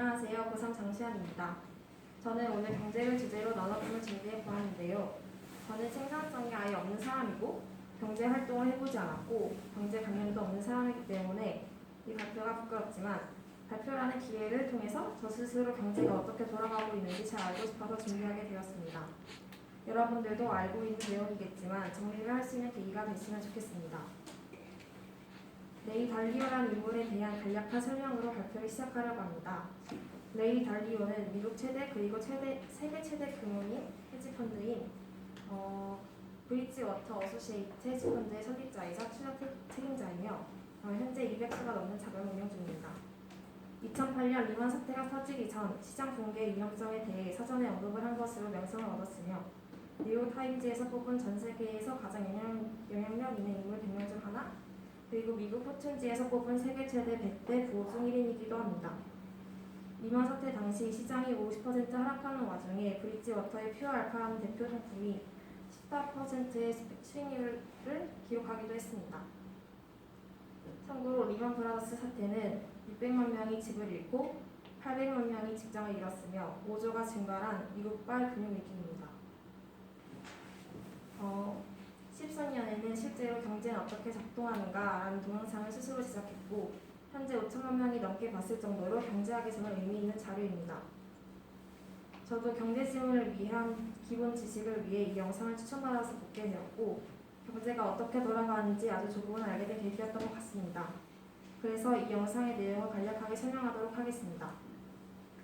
안녕하세요. 고3 장시환입니다. 저는 오늘 경제를 주제로 나눠보는 준비해 보았는데요. 저는 생산성이 아예 없는 사람이고 경제 활동을 해보지 않았고 경제 관념도 없는 사람이기 때문에 이 발표가 부끄럽지만 발표라는 기회를 통해서 저 스스로 경제가 어떻게 돌아가고 있는지 잘 알고 싶어서 준비하게 되었습니다. 여러분들도 알고 있는 내용이겠지만 정리를 할 수 있는 계기가 됐으면 좋겠습니다. 레이 달리오라는 인물에 대한 간략한 설명으로 발표를 시작하려고 합니다. 레이 달리오는 미국 최대 그리고 세계 최대 금융인 헤지펀드인 브리지워터 어소시에이트 헤지펀드의 설립자이자 추적 책임자이며 현재 200수가 넘는 자금을 운영 중입니다. 2008년 리만 사태가 터지기 전 시장 붕괴의 위험성에 대해 사전에 언급을 한 것으로 명성을 얻었으며 뉴욕 타임즈에서 뽑은 전 세계에서 가장 영향력 있는 인물 100명 중 하나, 그리고 미국 포춘지에서 뽑은 세계 최대 100대 부호 중 1인이기도 합니다. 리만 사태 당시 시장이 50% 하락하는 와중에 브리지워터의 퓨어 알파라는 대표 상품이 14%의 수익률을 기록하기도 했습니다. 참고로 리만 브라더스 사태는 600만 명이 집을 잃고 800만 명이 직장을 잃었으며 5조가 증발한 미국발 금융위기입니다. 14년에는 실제로 경제는 어떻게 작동하는가라는 동영상을 스스로 제작했고 현재 5천만 명이 넘게 봤을 정도로 경제학에서는 의미 있는 자료입니다. 저도 경제지문을 위한 기본 지식을 위해 이 영상을 추천받아서 보게 되었고 경제가 어떻게 돌아가는지 아주 조금은 알게 된 계기였던 것 같습니다. 그래서 이 영상의 내용을 간략하게 설명하도록 하겠습니다.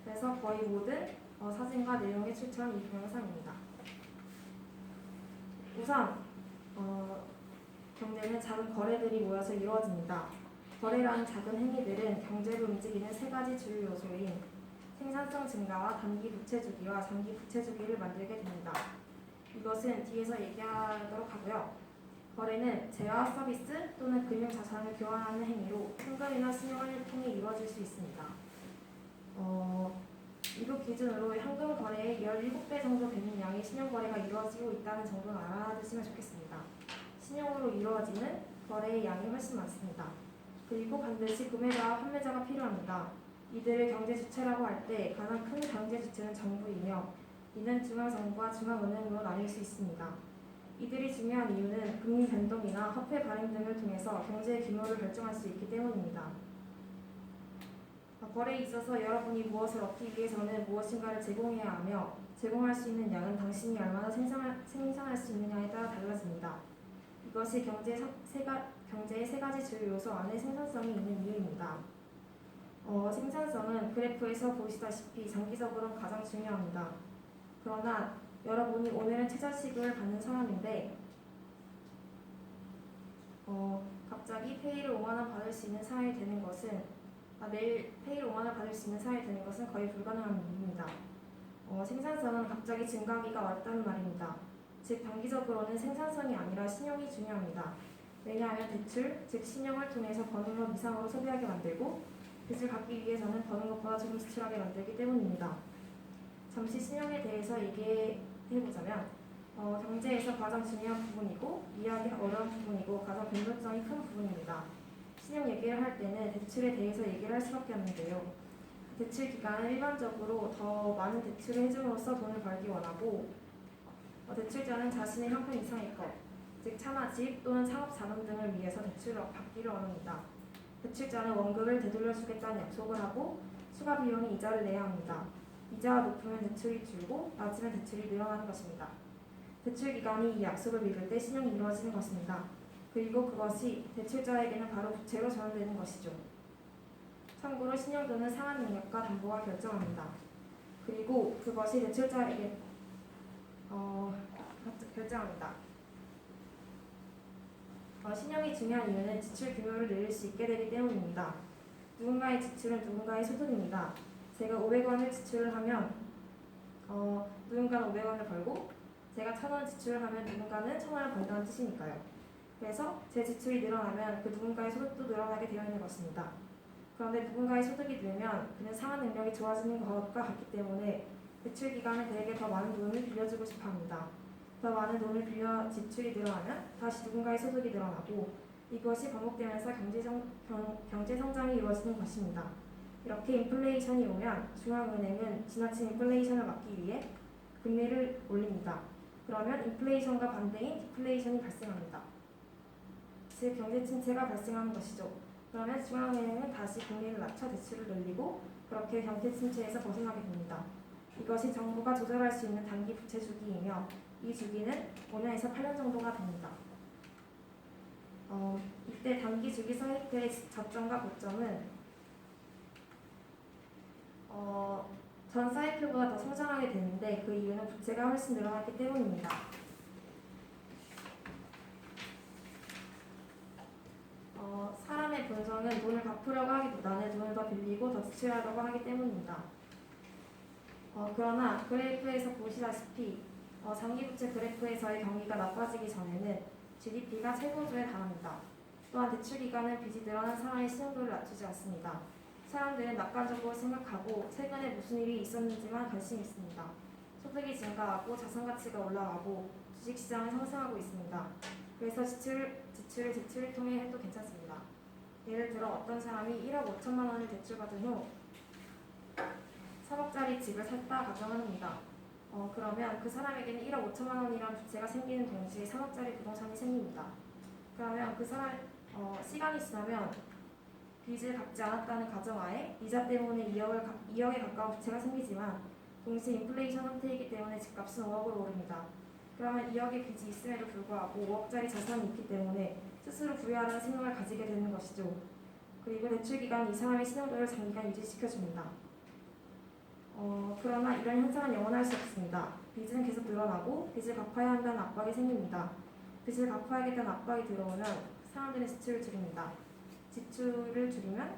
그래서 거의 모든 사진과 내용에 출처한 이 동영상입니다. 우선 경제는 작은 거래들이 모여서 이루어집니다. 거래라는 작은 행위들은 경제를 움직이는 세 가지 주요 요소인 생산성 증가와 단기 부채 주기와 장기 부채 주기를 만들게 됩니다. 이것은 뒤에서 얘기하도록 하고요. 거래는 재화 서비스 또는 금융 자산을 교환하는 행위로 현금이나 신용을 통해 이루어질 수 있습니다. 미국 기준으로 현금 거래의 17배 정도 되는 양의 신용 거래가 이루어지고 있다는 정도는 알아두시면 좋겠습니다. 신용으로 이루어지는 거래의 양이 훨씬 많습니다. 그리고 반드시 구매자와 판매자가 필요합니다. 이들을 경제 주체라고 할 때 가장 큰 경제 주체는 정부이며 이는 중앙정부와 중앙은행으로 나뉠 수 있습니다. 이들이 중요한 이유는 금리 변동이나 화폐 발행 등을 통해서 경제의 규모를 결정할 수 있기 때문입니다. 거래에 있어서 여러분이 무엇을 얻기 위해서는 무엇인가를 제공해야 하며 제공할 수 있는 양은 당신이 얼마나 생산할 수 있느냐에 따라 달라집니다. 이것이 경제의 세 가지 주요 요소 안에 생산성이 있는 이유입니다. 생산성은 그래프에서 보시다시피 장기적으로는 가장 중요합니다. 그러나 여러분이 오늘은 최저시급을 받는 사람인데 갑자기 페이를 5만원 받을 수 있는 사람이 되는 것은 매일 페이를 5만원 받을 수 있는 사람이 되는 것은 거의 불가능한 일입니다. 생산성은 갑자기 증가하기가 어렵다는 말입니다. 즉 단기적으로는 생산성이 아니라 신용이 중요합니다. 왜냐하면 대출, 즉 신용을 통해서 버는 것 이상으로 소비하게 만들고 빚을 갚기 위해서는 버는 것보다 조금 지출하게 만들기 때문입니다. 잠시 신용에 대해서 얘기해보자면 경제에서 가장 중요한 부분이고 이해하기 어려운 부분이고 가장 변동성이 큰 부분입니다. 신용 얘기를 할 때는 대출에 대해서 얘기를 할 수밖에 없는데요. 대출 기간은 일반적으로 더 많은 대출을 해줌으로써 돈을 벌기 원하고 대출자는 자신의 형편 이상의 것, 즉 차나 집 또는 창업 자금 등을 위해서 대출을 받기를 원합니다. 대출자는 원금을 되돌려주겠다는 약속을 하고 추가 비용인 이자를 내야 합니다. 이자가 높으면 대출이 줄고 낮으면 대출이 늘어나는 것입니다. 대출 기간이 이 약속을 미룰 때 신용이 이루어지는 것입니다. 그리고 그것이 대출자에게는 바로 부채로 전환되는 것이죠. 참고로 신용도는 상환 능력과 담보가 결정합니다. 그리고 그것이 대출자에게 결정합니다. 신용이 중요한 이유는 지출 규모를 늘릴 수 있게 되기 때문입니다. 누군가의 지출은 누군가의 소득입니다. 제가 500원을 지출을 하면 누군가는 500원을 벌고 제가 1000원 지출을 하면 누군가는 1000원을 번다는 뜻이니까요. 그래서 제 지출이 늘어나면 그 누군가의 소득도 늘어나게 되어 있는 것입니다. 그런데 누군가의 소득이 늘면 그는 상환 능력이 좋아지는 것과 같기 때문에 대출 기간에 그에게 더 많은 돈을 빌려주고 싶어 합니다. 더 많은 돈을 빌려 지출이 늘어나면 다시 누군가의 소득이 늘어나고 이것이 반복되면서 경제 성장이 이루어지는 것입니다. 이렇게 인플레이션이 오면 중앙은행은 지나친 인플레이션을 막기 위해 금리를 올립니다. 그러면 인플레이션과 반대인 디플레이션이 발생합니다. 즉 경제 침체가 발생하는 것이죠. 그러면 중앙은행은 다시 금리를 낮춰 대출을 늘리고 그렇게 경제 침체에서 벗어나게 됩니다. 이것이 정부가 조절할 수 있는 단기 부채 주기이며 이 주기는 5년에서 8년 정도가 됩니다. 이때 단기 주기 사이클의 저점과 고점은 전 사이클보다 더 성장하게 되는데 그 이유는 부채가 훨씬 늘어났기 때문입니다. 사람의 본성은 돈을 갚으려고 하기보다는 돈을 더 빌리고 더 지출하려고 하기 때문입니다. 그러나 그래프에서 보시다시피 장기 부채 그래프에서의 경기가 나빠지기 전에는 GDP가 최고조에 달합니다. 또한 대출 기간은 빚이 늘어난 사람의 신용도를 낮추지 않습니다. 사람들은 낙관적으로 생각하고 최근에 무슨 일이 있었는지만 관심이 있습니다. 소득이 증가하고 자산 가치가 올라가고 주식시장은 상승하고 있습니다. 그래서 지출을 통해 해도 괜찮습니다. 예를 들어 어떤 사람이 1억 5천만 원을 대출받은 후 3억짜리 집을 샀다 가정합니다. 그러면 그 사람에게는 1억 5천만 원이라는 부채가 생기는 동시에 3억짜리 부동산이 생깁니다. 그러면 그 사람 시간이 지나면 빚을 갚지 않았다는 가정하에 이자 때문에 2억에 가까운 부채가 생기지만 동시에 인플레이션 상태이기 때문에 집값은 5억으로 오릅니다. 그러면 2억의 빚이 있음에도 불구하고 5억짜리 자산이 있기 때문에 스스로 부유하다는 생각을 가지게 되는 것이죠. 그리고 대출 기간 이 사람의 신용도를 장기간 유지시켜줍니다. 그러나 이런 현상은 영원할 수 없습니다. 빚은 계속 늘어나고 빚을 갚아야 한다는 압박이 생깁니다. 빚을 갚아야겠다는 압박이 들어오면 사람들은 지출을 줄입니다. 지출을 줄이면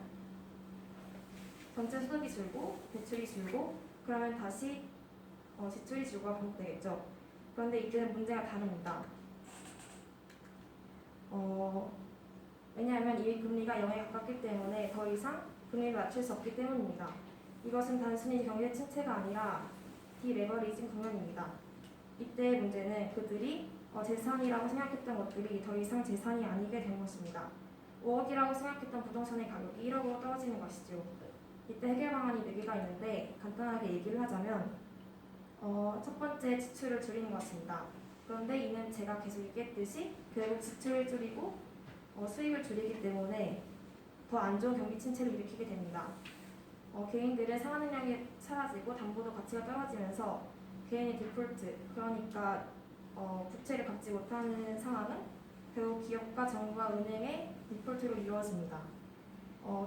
전체 소득이 줄고 대출이 줄고 그러면 다시 지출이 줄고 반복되겠죠. 그런데 이때는 문제가 다릅니다. 왜냐하면 이 금리가 0에 가깝기 때문에 더 이상 금리를 낮출 수 없기 때문입니다. 이것은 단순히 경제 침체가 아니라 디레버리징 국면입니다. 이때의 문제는 그들이 재산이라고 생각했던 것들이 더 이상 재산이 아니게 된 것입니다. 5억이라고 생각했던 부동산의 가격이 1억으로 떨어지는 것이죠. 이때 해결 방안이 4개가 있는데 간단하게 얘기를 하자면 첫 번째 지출을 줄이는 것입니다. 그런데 이는 제가 계속 얘기했듯이 결국 지출을 줄이고 수입을 줄이기 때문에 더 안 좋은 경기 침체를 일으키게 됩니다. 개인들의 상환 능력이 사라지고 담보도 가치가 떨어지면서 개인의 디폴트, 그러니까 부채를 갚지 못하는 상황은 결국 기업과 정부와 은행의 디폴트로 이루어집니다.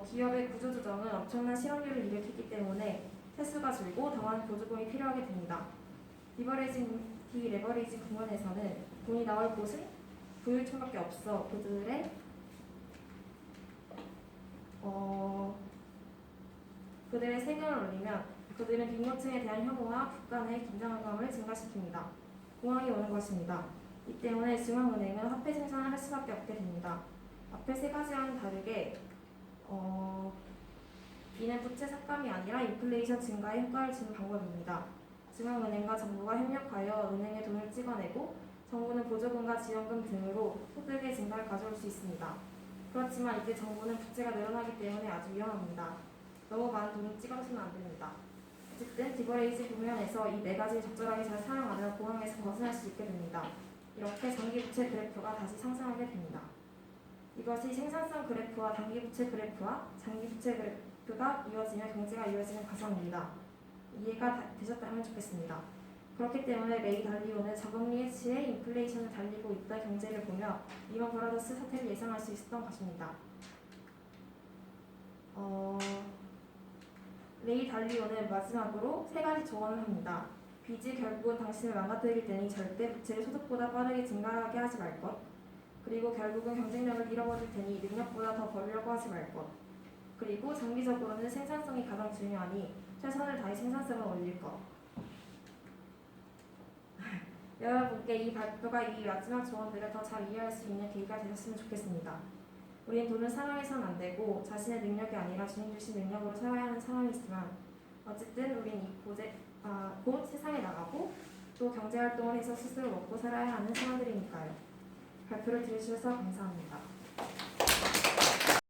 기업의 구조조정은 엄청난 실업률을 일으키기 때문에 세수가 줄고 더 많은 보조금이 필요하게 됩니다. 디레버리징 국면에서는 돈이 나올 곳은 부유층밖에 없어 그들의 세금을 올리면 그들은 빈곤층에 대한 혐오와 국가 내 긴장감을 증가시킵니다. 공황이 오는 것입니다. 이 때문에 중앙은행은 화폐 생산을 할 수밖에 없게 됩니다. 앞에 3가지와는 다르게 이는 부채 삭감이 아니라 인플레이션 증가에 효과를 주는 방법입니다. 중앙은행과 정부가 협력하여 은행에 돈을 찍어내고 정부는 보조금과 지원금 등으로 소득의 증가를 가져올 수 있습니다. 그렇지만 이때 정부는 부채가 늘어나기 때문에 아주 위험합니다. 너무 많은 돈을 찍어서는 안 됩니다. 어쨌든 디버레이징 국면에서 이 4가지를 적절하게 잘 사용하면 공황에서 벗어날 수 있게 됩니다. 이렇게 장기 부채 그래프가 다시 상승하게 됩니다. 이것이 생산성 그래프와 단기 부채 그래프와 장기 부채 그래프가 이어지면 경제가 이어지는 과정입니다. 이해가 되셨다면 좋겠습니다. 그렇기 때문에 레이 달리오는 저금리에 취해 인플레이션을 달리고 있던 경제를 보며 리먼 브라더스 사태를 예상할 수 있었던 것입니다. 레이 달리오는 마지막으로 3가지 조언을 합니다. 빚이 결국은 당신을 망가뜨릴 테니 절대 부채를 소득보다 빠르게 증가하게 하지 말 것. 그리고 결국은 경쟁력을 잃어버릴 테니 능력보다 더 벌려고 하지 말 것. 그리고 장기적으로는 생산성이 가장 중요하니 최선을 다해 생산성을 올릴 것. 여러분께 이 발표가 이 마지막 조언들을 더 잘 이해할 수 있는 계기가 되셨으면 좋겠습니다. 우린 돈을 사랑해서는 안 되고 자신의 능력이 아니라 주님 주신 능력으로 살아야 하는 사람이지만 어쨌든 우린 곧 세상에 나가고 또 경제활동을 해서 스스로 먹고 살아야 하는 사람들이니까요. 발표를 들으셔서 감사합니다.